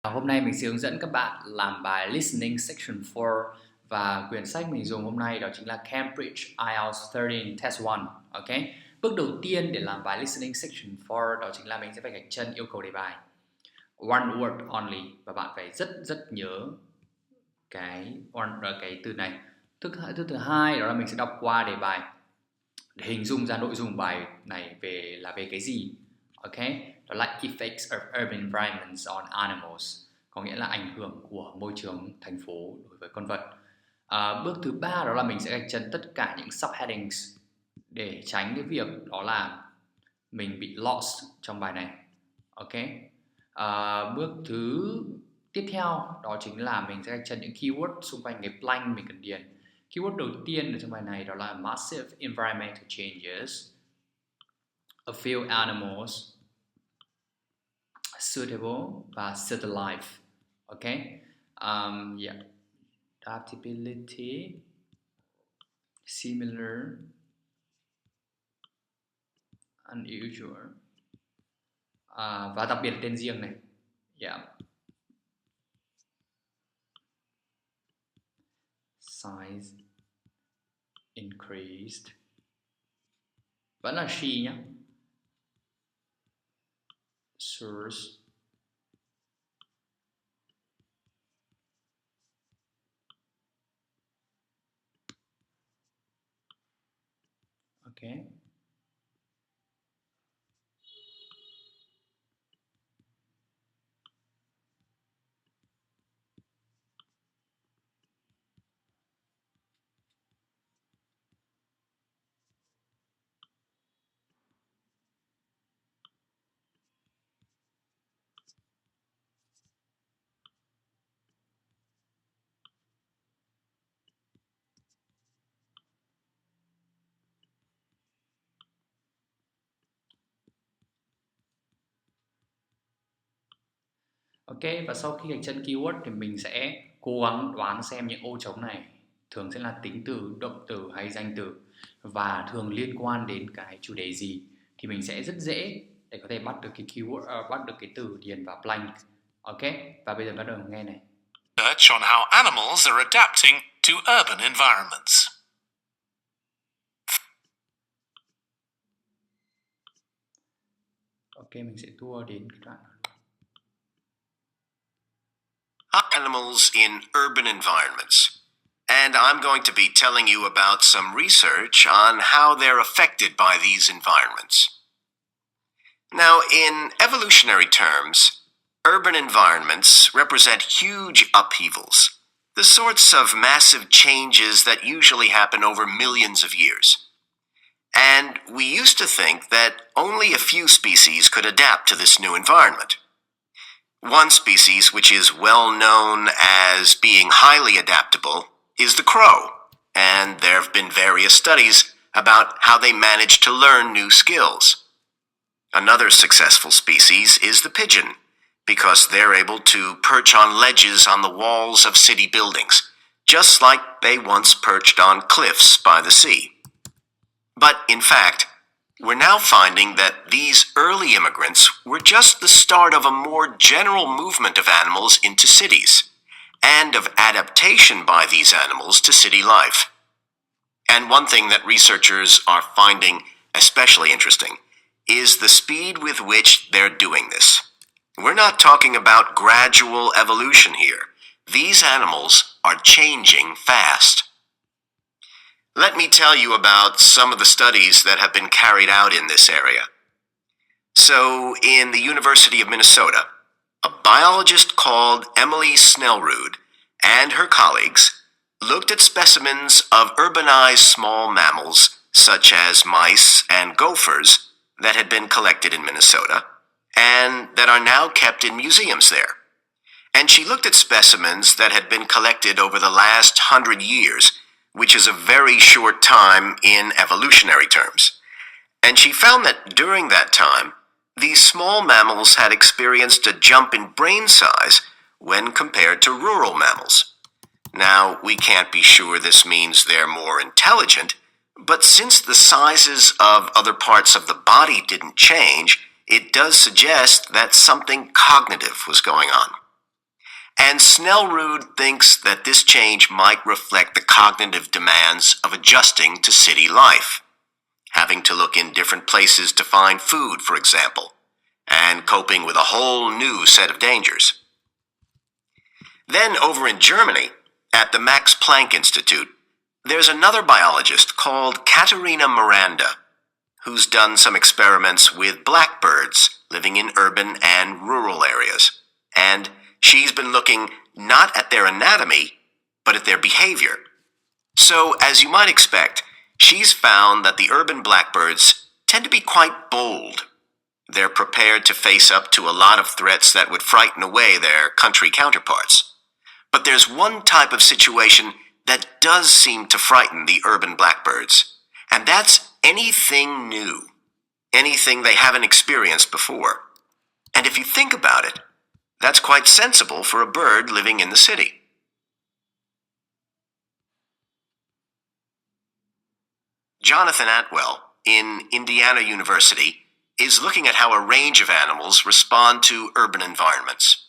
Hôm nay mình sẽ hướng dẫn các bạn làm bài listening section 4 và quyển sách mình dùng hôm nay đó chính là Cambridge Ielts 13 Test 1. Ok. Bước đầu tiên để làm bài listening section 4 đó chính là mình sẽ phải gạch chân yêu cầu đề bài. One word only, và bạn phải rất nhớ cái từ này. Thứ hai đó là mình sẽ đọc qua đề bài để hình dung ra nội dung bài này về cái gì. Ok, đó là effects of urban environments on animals, có nghĩa là ảnh hưởng của môi trường thành phố đối với con vật. Bước thứ ba đó là mình sẽ gạch chân tất cả những subheadings để tránh cái việc đó là mình bị lost trong bài này. Ok. Bước thứ tiếp theo đó chính là mình sẽ gạch chân những keyword xung quanh cái blank mình cần điền. Keyword đầu tiên ở trong bài này đó là massive environmental changes, a few animals, suitable và city life. Ok. Adaptability, similar, unusual, và đặc biệt là tên riêng này. Size increased, vẫn là she nhé. Source, ok. Ok, và sau khi gạch chân keyword thì mình sẽ cố gắng đoán xem những ô trống này thường sẽ là tính từ, động từ hay danh từ và thường liên quan đến cái chủ đề gì, thì mình sẽ rất dễ để có thể bắt được cái keyword, bắt được cái từ điền vào blank. Ok, và bây giờ bắt đầu nghe này. Research on how animals are adapting to urban environments. Ok, mình sẽ tua đến cái đoạn Animals in urban environments. And I'm going to be telling you about some research on how they're affected by these environments. Now, in evolutionary terms, urban environments represent huge upheavals, the sorts of massive changes that usually happen over millions of years. And we used to think that only a few species could adapt to this new environment. One species which is well known as being highly adaptable is the crow, and there have been various studies about how they manage to learn new skills. Another successful species is the pigeon, because they're able to perch on ledges on the walls of city buildings, just like they once perched on cliffs by the sea. But in fact, we're now finding that these early immigrants were just the start of a more general movement of animals into cities, and of adaptation by these animals to city life. And one thing that researchers are finding especially interesting is the speed with which they're doing this. We're not talking about gradual evolution here. These animals are changing fast. Let me tell you about some of the studies that have been carried out in this area. So, in the University of Minnesota, a biologist called Emily Snellrud and her colleagues looked at specimens of urbanized small mammals, such as mice and gophers, that had been collected in Minnesota, and that are now kept in museums there. And she looked at specimens that had been collected over the last 100 years, which is a very short time in evolutionary terms. And she found that during that time, these small mammals had experienced a jump in brain size when compared to rural mammals. Now, we can't be sure this means they're more intelligent, but since the sizes of other parts of the body didn't change, it does suggest that something cognitive was going on. And Snellrud thinks that this change might reflect the cognitive demands of adjusting to city life, having to look in different places to find food, for example, and coping with a whole new set of dangers. Then over in Germany, at the Max Planck Institute, there's another biologist called Katharina Miranda, who's done some experiments with blackbirds living in urban and rural areas. And she's been looking not at their anatomy, but at their behavior. So, as you might expect, she's found that the urban blackbirds tend to be quite bold. They're prepared to face up to a lot of threats that would frighten away their country counterparts. But there's one type of situation that does seem to frighten the urban blackbirds, and that's anything new, anything they haven't experienced before. And if you think about it, that's quite sensible for a bird living in the city. Jonathan Atwell, in Indiana University, is looking at how a range of animals respond to urban environments.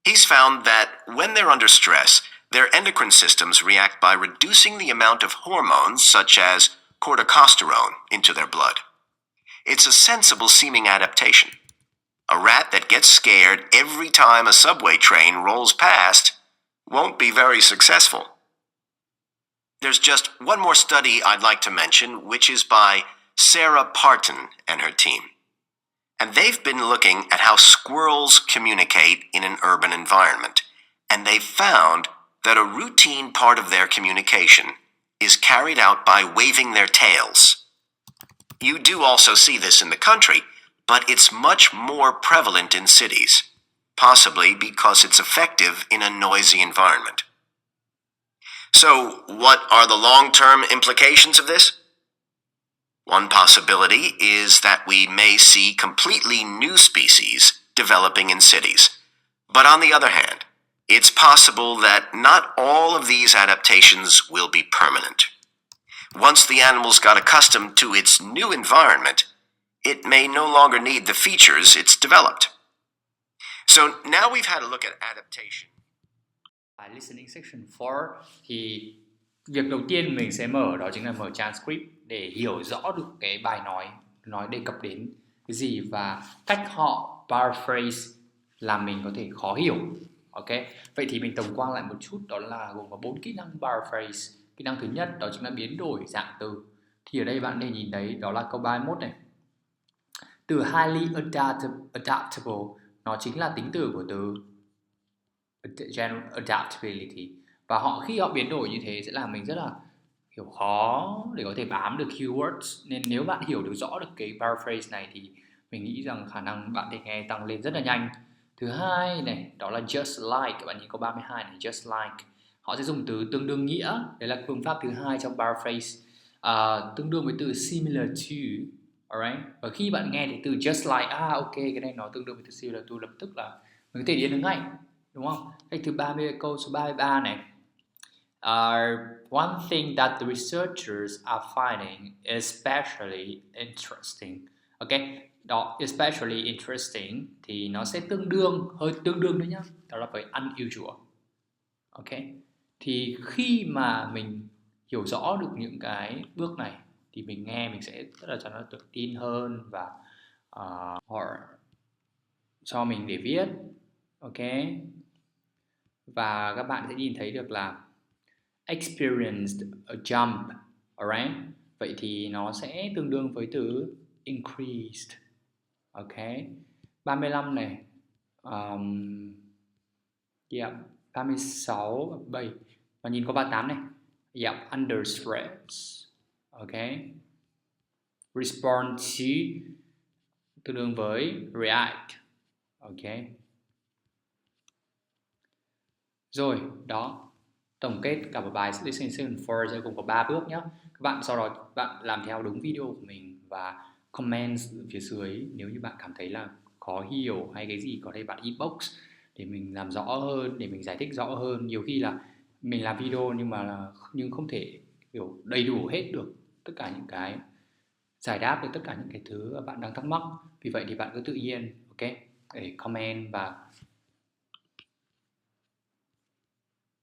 He's found that when they're under stress, their endocrine systems react by reducing the amount of hormones such as corticosterone into their blood. It's a sensible-seeming adaptation. A rat that gets scared every time a subway train rolls past won't be very successful. There's just one more study I'd like to mention, which is by Sarah Parton and her team. And they've been looking at how squirrels communicate in an urban environment. And they've found that a routine part of their communication is carried out by waving their tails. You do also see this in the country, but it's much more prevalent in cities, possibly because it's effective in a noisy environment. So, what are the long-term implications of this? One possibility is that we may see completely new species developing in cities. But on the other hand, it's possible that not all of these adaptations will be permanent. Once the animals got accustomed to its new environment, it may no longer need the features it's developed. So now we've had a look at adaptation. Listening section 4 thì việc đầu tiên mình sẽ mở đó chính là mở transcript để hiểu rõ được cái bài nói đề cập đến cái gì và cách họ paraphrase làm mình có thể khó hiểu. Ok, vậy thì mình tổng quan lại một chút, đó là gồm có 4 kỹ năng paraphrase. Kỹ năng thứ nhất đó chính là biến đổi dạng từ. Thì ở đây bạn có thể nhìn thấy đó là câu 31 này. Từ highly adaptable nó chính là tính từ của từ adaptability, và khi họ biến đổi như thế sẽ làm mình rất là hiểu khó để có thể bám được keywords. Nên nếu bạn hiểu được rõ được cái paraphrase này thì mình nghĩ rằng khả năng bạn để nghe tăng lên rất là nhanh. Thứ hai này, đó là just like. Các bạn nhìn câu 32 này, just like. Họ sẽ dùng từ tương đương nghĩa. Đấy là phương pháp thứ hai trong paraphrase. Tương đương với từ similar to. Alright? Và khi bạn nghe thì từ just like, ok, cái này nó tương đương với từ similar to, lập tức là mình có thể điền được ngay, đúng không? Cách thứ 30, câu số 33 này. One thing that the researchers are finding especially interesting. Ok, đó, especially interesting thì nó sẽ hơi tương đương đấy nhá. Đó là với unusual. Ok, thì khi mà mình hiểu rõ được những cái bước này thì mình nghe mình sẽ rất là cho nó tự tin hơn và họ cho mình để viết. Ok, và các bạn sẽ nhìn thấy được là experienced a jump. Alright, vậy thì nó sẽ tương đương với từ increased. Ok, 35 này, 36, 7. Và nhìn có 38 này, under stress. Ok, respond to tương đương với react. Ok, rồi đó, tổng kết cả một bài listening section 4 sẽ gồm có 3 bước nhé. Các bạn sau đó bạn làm theo đúng video của mình và comment phía dưới nếu như bạn cảm thấy là khó hiểu hay cái gì, có thể bạn inbox để mình làm rõ hơn, để mình giải thích rõ hơn. Nhiều khi là mình làm video nhưng không thể hiểu đầy đủ hết được tất cả những cái, giải đáp được tất cả những cái thứ bạn đang thắc mắc. Vì vậy thì bạn cứ tự nhiên ok để comment và